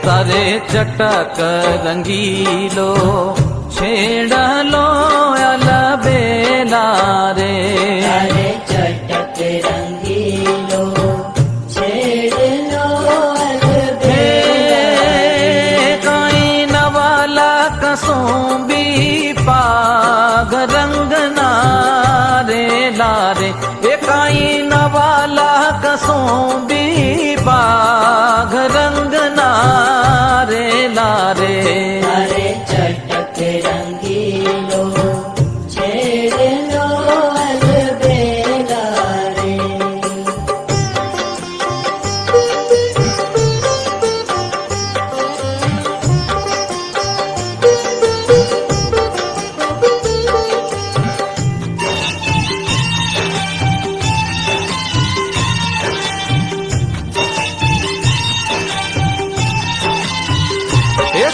तारे चटक रंगीलो छेड़लो अलबेला रे। तारे चटक रंगीलो छेड़लो अलबेला रे। काई नवाला कसोंबी पाग रंग नारे लारे। काई नवाला कसोंबी पाग रंग नारे लारे। तारे चटक रंगीलो छेड़लो अलबेला रे।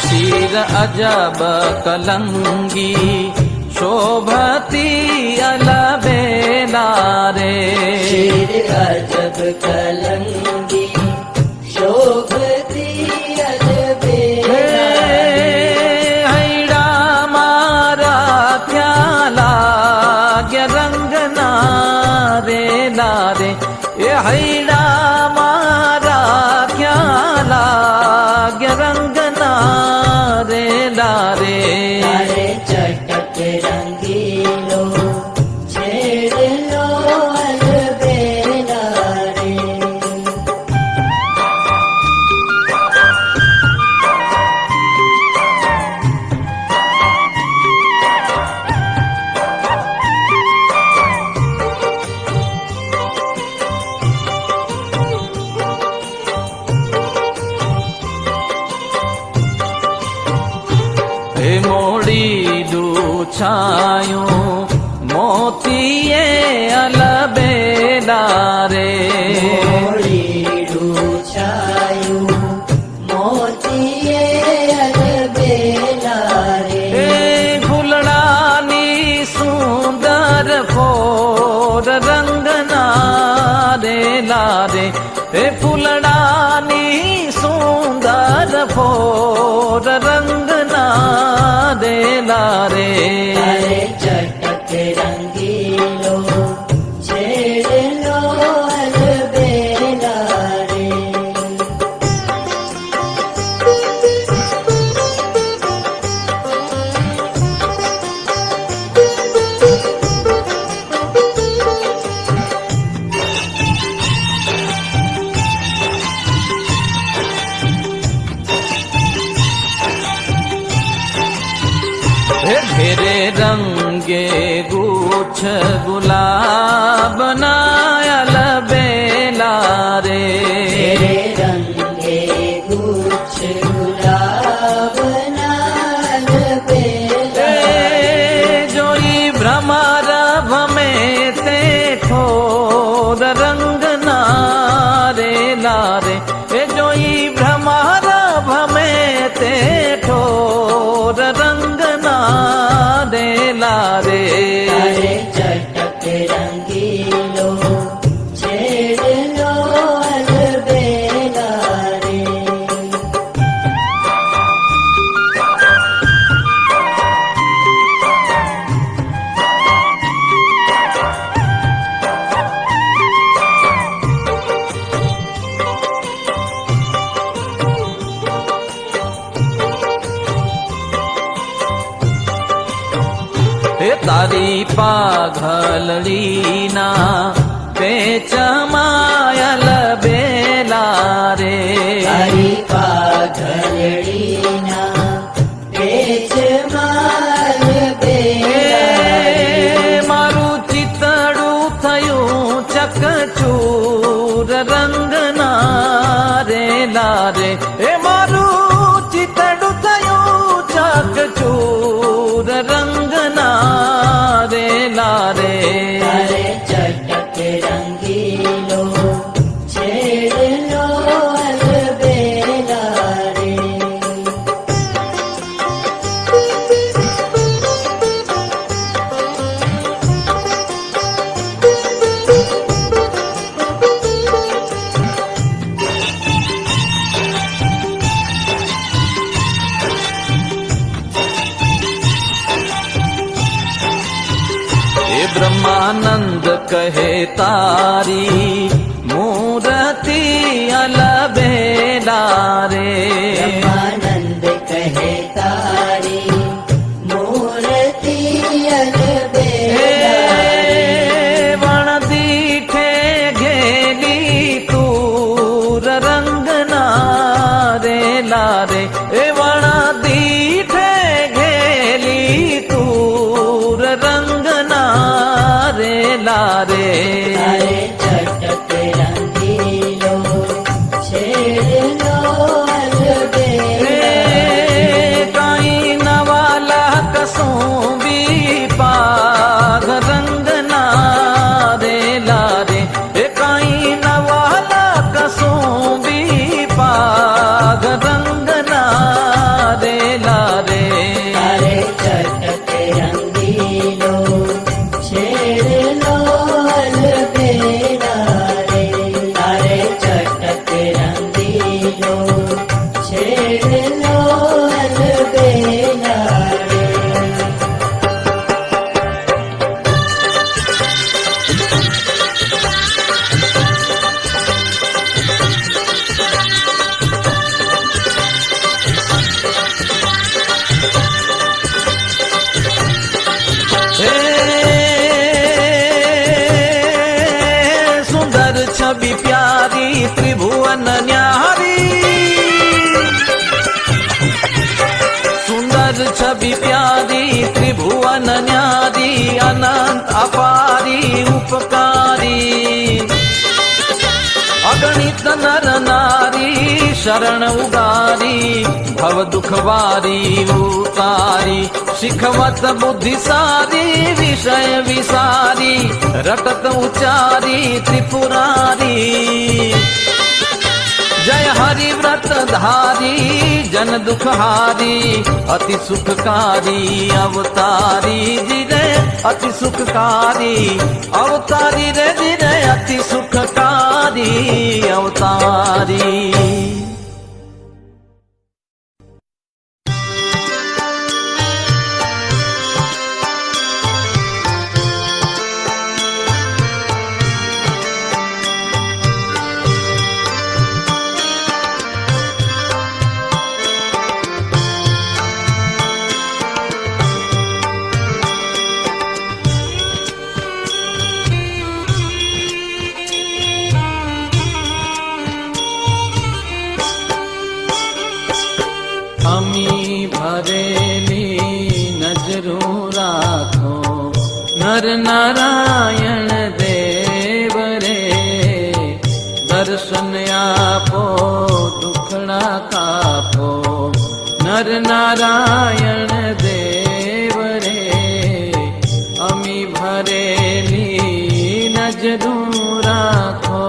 शीर अजब कलंगी शोभती अलबेला रे। शीर अजब कलंगी शोभती अलबेला रे। हैड़ा मारा क्या लाग्य रंग नारे लारे। ये हैड़ा मारा क्या लाग्य रंग नारे लारे। तारे चटक रंगीलो छेड़लो अलबेला रे। मोड़ी दूछायूं मोतिये अलबेला रे। मोड़ी दूछायूं मोतिये अलबेला रे। फुलड़ानी सुंदर फोर रंग नारे लारे। फुलड़ानी सुंदर फोर रंग नारे लारे। तारे चटक रंगीलो छेड़लो अलबेला रे। घेरे रंगे गुच्छ गुलाब नायल बेला रे। घेरे रंगे गुच्छ गुलाब नायल बेला रे। जोई भ्रमर भमे ते ठोर रंग नारे लारे। जोई भ्रमर भमे ते ठोर रंग नारे लारे। तारे चटक रंगीलो छेड़लो अलबेला रे। तारी पाघलड़ीना पेच मायल बेला रे। तारी पाघलड़ीना पेच मायल बेला रे। मारू चितड़ू थयूं चकचूर रंग नारे लारे। मारू चितड़ू थयूं चकचूर रंग नारे लारे। तारे चटक रंगीलो छेड़लो अलबेला रे। तारी मूर्ति अलबेला रे। ब्रह्मानंद कहे तारी मूर्ति अलबेला रे। वण दीठे घेली तूर रंग नारे लारे। वण दीठे घेली तूर रंग नारे लारे। अरे चटक रंगीलो छेड़ लो अलबेला रे। काई नवाला कसों भी पाग रंग नारे लारे। काई नवाला कसों भी पाग रंग नारे लारे। अरे चटक रंगीलो छेड़ लो अलबेला रे। अरे चटक रंगीलो छेड़ लो अलबेला रे। सुंदर छवि प्यारी त्रिभुवन न्यारी। सुंदर छवि प्यारी त्रिभुवन न्यारी। अनंत अपारी उपकारी अगणित नर नारी। शरण उगारी भव दुखवारी उतारी। शिखवत बुद्धि सारी विषय विसारी। रटत उचारी त्रिपुरारी। जय हरि व्रत धारी जन दुखहारी। अति सुखकारी अवतारी जिरे अति सुखकारी अवतारी रे जिरे अति सुखकारी अवतारी। अमी भरेली नजरूं राखो नर नारायण देव रे। दर्शन आपो दुखड़ा कापो नर नारायण देव रे। अमी भरेली नजरूं राखो।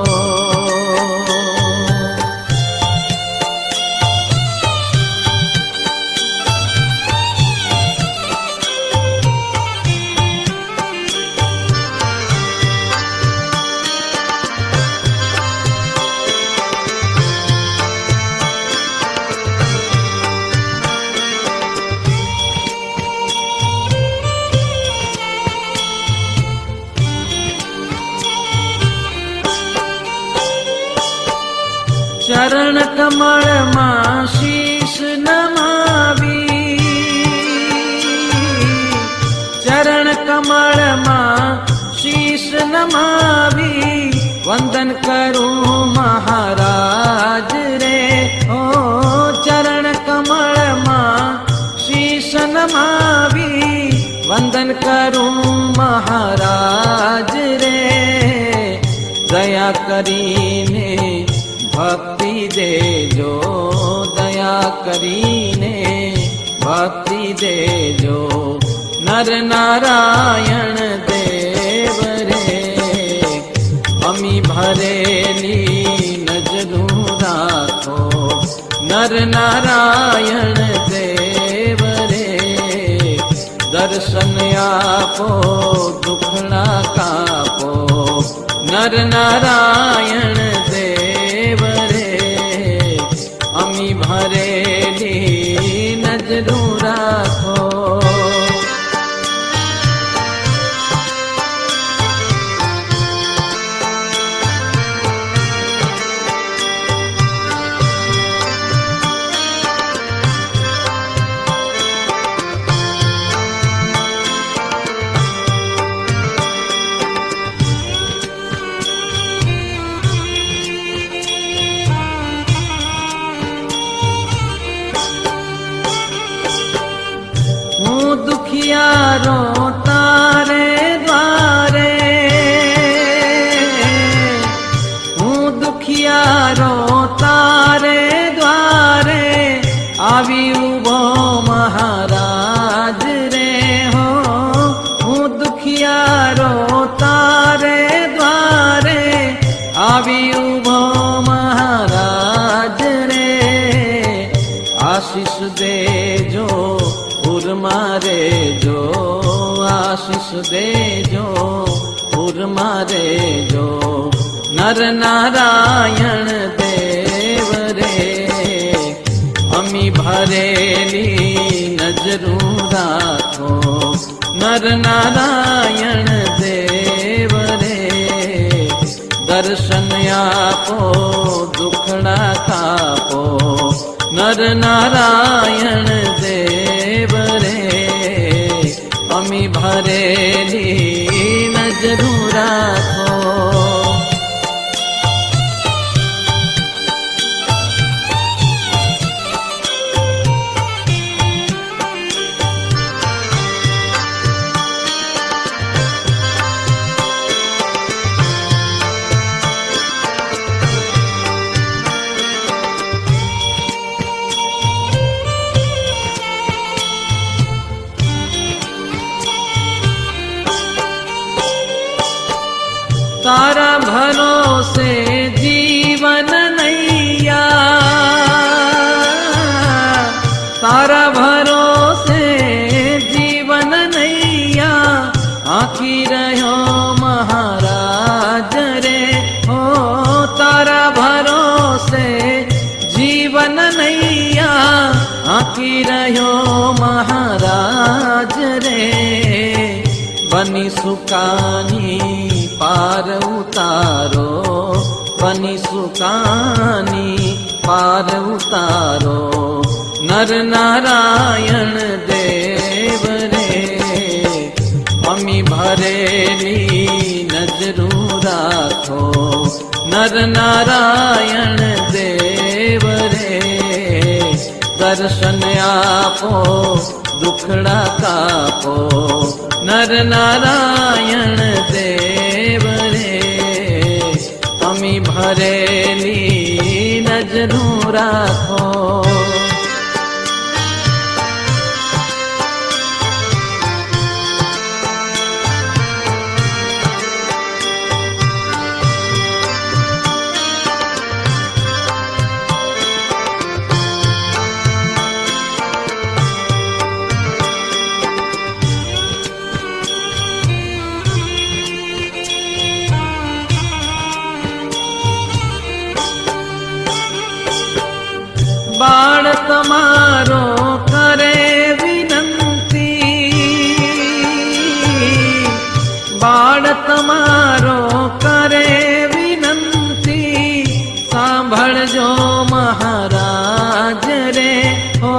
चरण कमल मां शीश नमावी। चरण कमल मां शीश नमावी। वंदन करूं महाराज रे। ओ चरण कमल मां शीश नमावी। वंदन करूं महाराज रे। दया करीने भक्ति देजो। दया करीने भक्ति देजो। नर नारायण देव रे। अमी भरेली नजरूं राखो नर नारायण देव रे। दर्शन आपो दुखड़ा कापो नर नारायण देव रे। अमी भरेली नजरूं राखो। આશીષ દેજો પૂરમાં રેજો નર નારાયણ દેવ રે અમી ભરેલી નજરું રાખો નર નારાયણ દેવ રે દર્શન આપો દુખડા કાપો નર નારાયણ દેવ રે અમી ભરેલી નજરું રાખો तारा भरोसे जीवन नैया तारा भरोसे जीवन नैया आखी રહ્યો મહારાજ રે હો તારા ભરોસે જીવન નૈયા આખી રહ્યો મહારાજ રે બની સુકાની પાર ઉતારો બની સુકાની પાર ઉતારો નર નારાયણ દેવ રે અમી ભરેલી નજરું રાખો નર નારાયણ દેવ રે દર્શન આપો દુખડા કાપો નર નારાયણ દેવ રે અમી ભરેલી નજરું રાખો બાળ તમારો કરે વિનંતી બાળ તમારો કરે વિનંતી સાંભળજો મહારાજ રે હો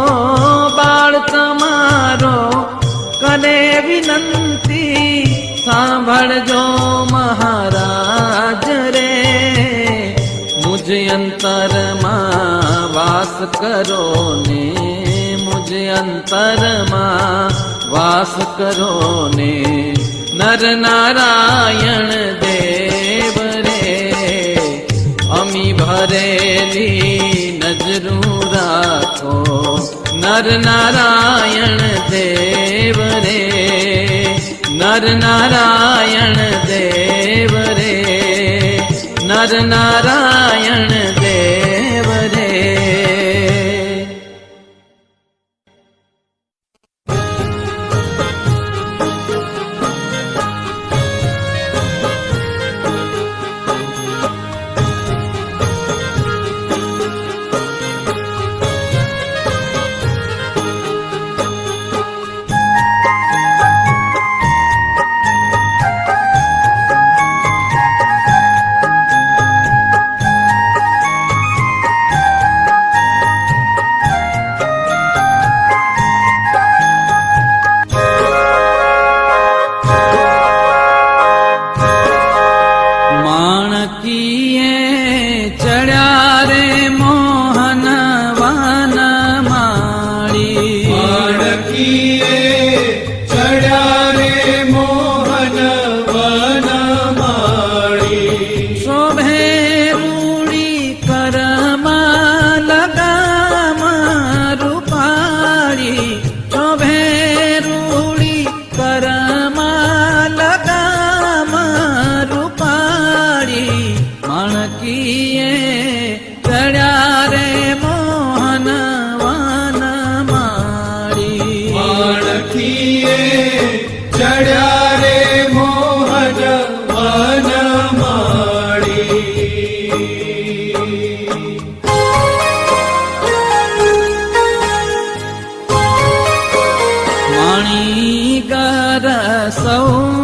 બાળ તમારો કરે વિનંતી સાંભળજો મહારાજ રે મુજ અંતરમાં વાસ કરો ને મુજ અંતરમાં વાસ કરો ને નર નારાયણ દેવ રે અમી ભરેલી નજરું રાખો નર નારાયણ દેવ રે નર નારાયણ દેવ રે નર નારાયણ દેવ રે ચડ્યા વાણી ગર સૌ